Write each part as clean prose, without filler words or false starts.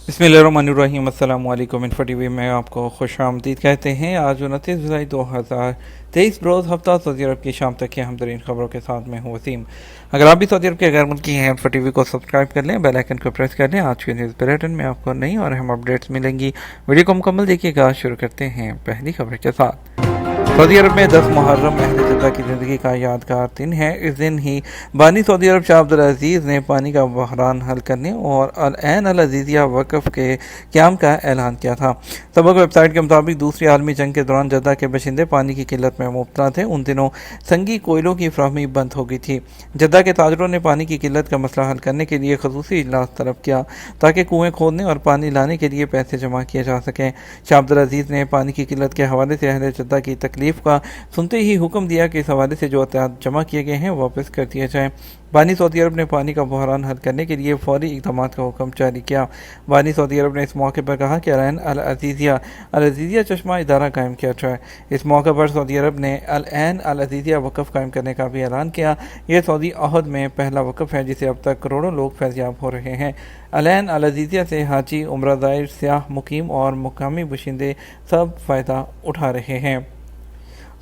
بسم اللہ الرحمن الرحیم۔ السلام علیکم۔ انفو ٹی وی میں آپ کو خوش آمدید کہتے ہیں۔ آج 29 جولائی 2023 بروز ہفتہ سعودی عرب کی شام تک کی اہم ترین خبروں کے ساتھ میں ہوں وسیم۔ اگر آپ بھی سعودی عرب کے غیر ملکی ہیں، انفو ٹی وی کو سبسکرائب کر لیں، بیل آئیکن کو پریس کر لیں۔ آج کے نیوز بلیٹن میں آپ کو نئی اور اہم اپڈیٹس ملیں گی۔ ویڈیو کو مکمل دیکھیے گا۔ شروع کرتے ہیں پہلی خبر کے ساتھ۔ سعودی عرب میں 10 محرم اہل جدہ کی زندگی کا یادگار دن ہے۔ اس دن ہی بانی سعودی عرب شاہ عبدالعزیز نے پانی کا بحران حل کرنے اور العین العزیزیہ وقف کے قیام کا اعلان کیا تھا۔ سبق ویب سائٹ کے مطابق دوسری عالمی جنگ کے دوران جدہ کے باشندے پانی کی قلت میں مبتلا تھے۔ ان دنوں سنگی کوئلوں کی فراہمی بند ہو گئی تھی۔ جدہ کے تاجروں نے پانی کی قلت کا مسئلہ حل کرنے کے لیے خصوصی اجلاس طلب کیا تاکہ کنویں کھودنے اور پانی لانے کے لیے پیسے جمع کیے جا سکیں۔ شاہ عبدالعزیز نے پانی کی قلت کے حوالے سے اہل جدہ کی تکلیف کا سنتے ہی حکم دیا کہ اس حوالے سے جو اطلاعات جمع کیے گئے ہیں واپس کر دیے جائیں۔ بانی سعودی عرب نے پانی کا بحران حل کرنے کے لیے فوری اقدامات کا حکم جاری کیا۔ بانی سعودی عرب نے اس موقع پر کہا کہ العین العزیزیہ چشمہ ادارہ قائم کیا جائے۔ اس موقع پر سعودی عرب نے العین العزیزیہ وقف قائم کرنے کا بھی اعلان کیا۔ یہ سعودی عہد میں پہلا وقف ہے جسے اب تک کروڑوں لوگ فیضیاب ہو رہے ہیں۔ العین العزیزیہ سے حاجی، عمرہ زائر، سیاح، مقیم اور مقامی باشندے سب فائدہ اٹھا رہے ہیں۔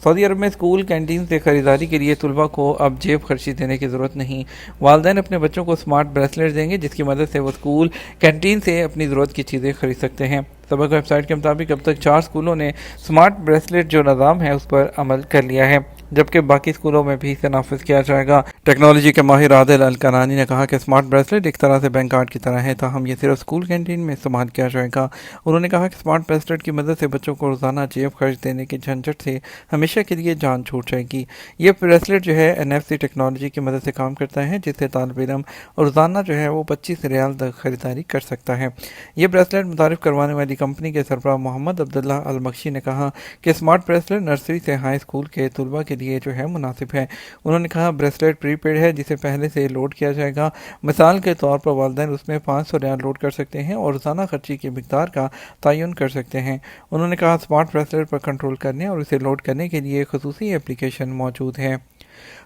سعودی عرب میں اسکول کینٹین سے خریداری کے لیے طلباء کو اب جیب خرچی دینے کی ضرورت نہیں۔ والدین اپنے بچوں کو اسمارٹ بریسلیٹ دیں گے جس کی مدد سے وہ اسکول کینٹین سے اپنی ضرورت کی چیزیں خرید سکتے ہیں۔ سبق ویب سائٹ کے مطابق اب تک 4 اسکولوں نے اسمارٹ بریسلیٹ جو نظام ہے اس پر عمل کر لیا ہے، جبکہ باقی اسکولوں میں بھی اسے نافذ کیا جائے گا۔ ٹیکنالوجی کے ماہر عادل الکنانی نے کہا کہ اسمارٹ بریسلیٹ ایک طرح سے بینک کارڈ کی طرح ہے، تاہم یہ صرف اسکول کینٹین میں استعمال کیا جائے گا۔ انہوں نے کہا کہ اسمارٹ بریسلیٹ کی مدد سے بچوں کو روزانہ جیب خرچ دینے کے جھنجھٹ سے ہمیشہ کے لیے جان چھوٹ جائے گی۔ یہ بریسلیٹ جو ہے NFC ٹیکنالوجی کی مدد سے کام کرتا ہے، جس سے طالب علم روزانہ جو ہے وہ 25 ریال تک خریداری کر سکتا ہے۔ یہ بریسلیٹ متعارف کروانے والی کمپنی کے سربراہ محمد عبداللہ المکشی نے کہا کہ اسمارٹ بریسلیٹ نرسری سے ہائی اسکول کے طلباء کے لیے جو ہے مناسب ہے۔ انہوں نے کہا بریسلیٹ پری پیڈ ہے جسے پہلے سے لوڈ کیا جائے گا۔ مثال کے طور پر والدین اس میں 500 ریال لوڈ کر سکتے ہیں اور روزانہ خرچی کی مقدار کا تعین کر سکتے ہیں۔ انہوں نے کہا اسمارٹ بریسلیٹ پر کنٹرول کرنے اور اسے لوڈ کرنے کے لیے خصوصی اپلیکیشن موجود ہے۔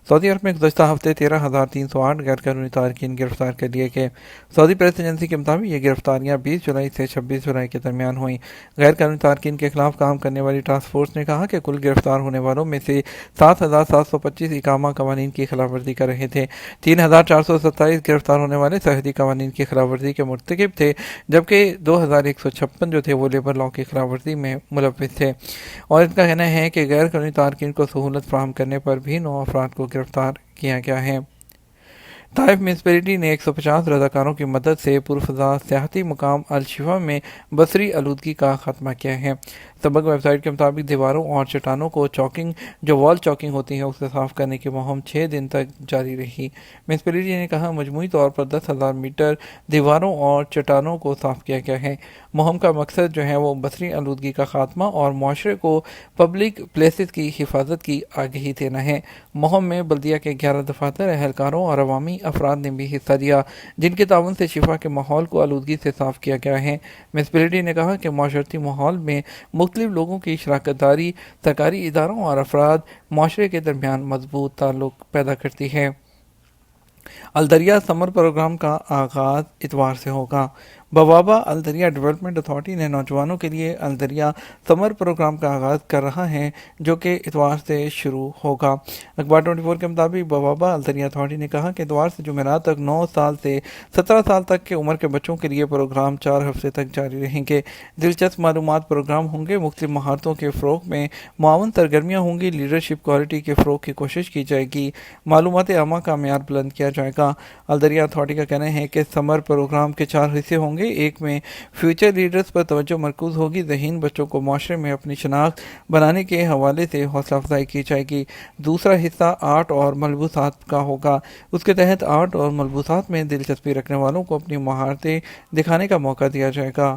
سعودی عرب میں گزشتہ ہفتے 13,308 غیر قانونی تارکین گرفتار کر لیے گئے۔ سعودی پریس ایجنسی کے مطابق یہ گرفتاریاں 20 جولائی سے 26 جولائی کے درمیان ہوئیں۔ غیر قانونی تارکین کے خلاف کام کرنے والی ٹاسک فورس نے کہا کہ کل گرفتار ہونے والوں میں سے 7,725 اقامہ قوانین کی خلاف ورزی کر رہے تھے۔ 3,427 گرفتار ہونے والے سرحدی قوانین کی خلاف ورزی کے مرتکب تھے، جبکہ 2,156 جو تھے وہ لیبر لاء کی خلاف ورزی میں ملوث تھے۔ اور ان کا کہنا ہے کہ غیر قانونی تارکین کو سہولت فراہم کرنے پر بھی 9 افراد کو گرفتار کیا گیا ہے۔ طائف میونسپلٹی نے 150 رضاکاروں کی مدد سے پرفضا سیاحتی مقام الشفا میں بصری آلودگی کا خاتمہ کیا ہے۔ سبق ویب سائٹ کے مطابق دیواروں اور چٹانوں کو چاکنگ جو وال چاکنگ ہوتی ہے اسے صاف کرنے کی مہم 6 دن تک جاری رہی۔ میونسپلٹی نے کہا مجموعی طور پر 10,000 میٹر دیواروں اور چٹانوں کو صاف کیا گیا ہے۔ مہم کا مقصد جو ہے وہ بصری آلودگی کا خاتمہ اور معاشرے کو پبلک پلیسز کی حفاظت کی آگہی دینا ہے۔ مہم میں بلدیہ کے 11 دفاتر، اہلکاروں اور عوامی افراد نے بھی حصہ لیا، جن کے تعاون سے شفا کے ماحول کو آلودگی سے صاف کیا گیا ہے۔ میونسپلٹی نے کہا کہ معاشرتی ماحول میں مختلف لوگوں کی شراکت داری سرکاری اداروں اور افراد معاشرے کے درمیان مضبوط تعلق پیدا کرتی ہے۔ الدریہ سمر پروگرام کا آغاز اتوار سے ہوگا۔ بوابہ الدریہ ڈیولپمنٹ اتھارٹی نے نوجوانوں کے لیے الدریہ سمر پروگرام کا آغاز کر رہا ہے جو کہ اتوار سے شروع ہوگا۔ اخبار 24 کے مطابق بوابہ الدریہ اتھارٹی نے کہا کہ اتوار سے جمعرات تک 9 سال سے 17 سال تک کے عمر کے بچوں کے لیے پروگرام 4 ہفتے تک جاری رہیں گے۔ دلچسپ معلومات پروگرام ہوں گے، مختلف مہارتوں کے فروغ میں معاون سرگرمیاں ہوں گی، لیڈرشپ کوالٹی کے فروغ کی کوشش کی جائے گی، معلومات عامہ کا معیار بلند کیا جائے گا۔ الدریہ اتھارٹی کا کہنا ہے کہ سمر پروگرام کے 4 حصے ہوں گے۔ ایک میں فیوچر لیڈرز پر توجہ مرکوز ہوگی، ذہین بچوں کو معاشرے میں اپنی شناخت بنانے کے حوالے سے حوصلہ افزائی کی جائے گی۔ دوسرا حصہ آرٹ اور ملبوسات کا ہوگا، اس کے تحت آرٹ اور ملبوسات میں دلچسپی رکھنے والوں کو اپنی مہارتیں دکھانے کا موقع دیا جائے گا۔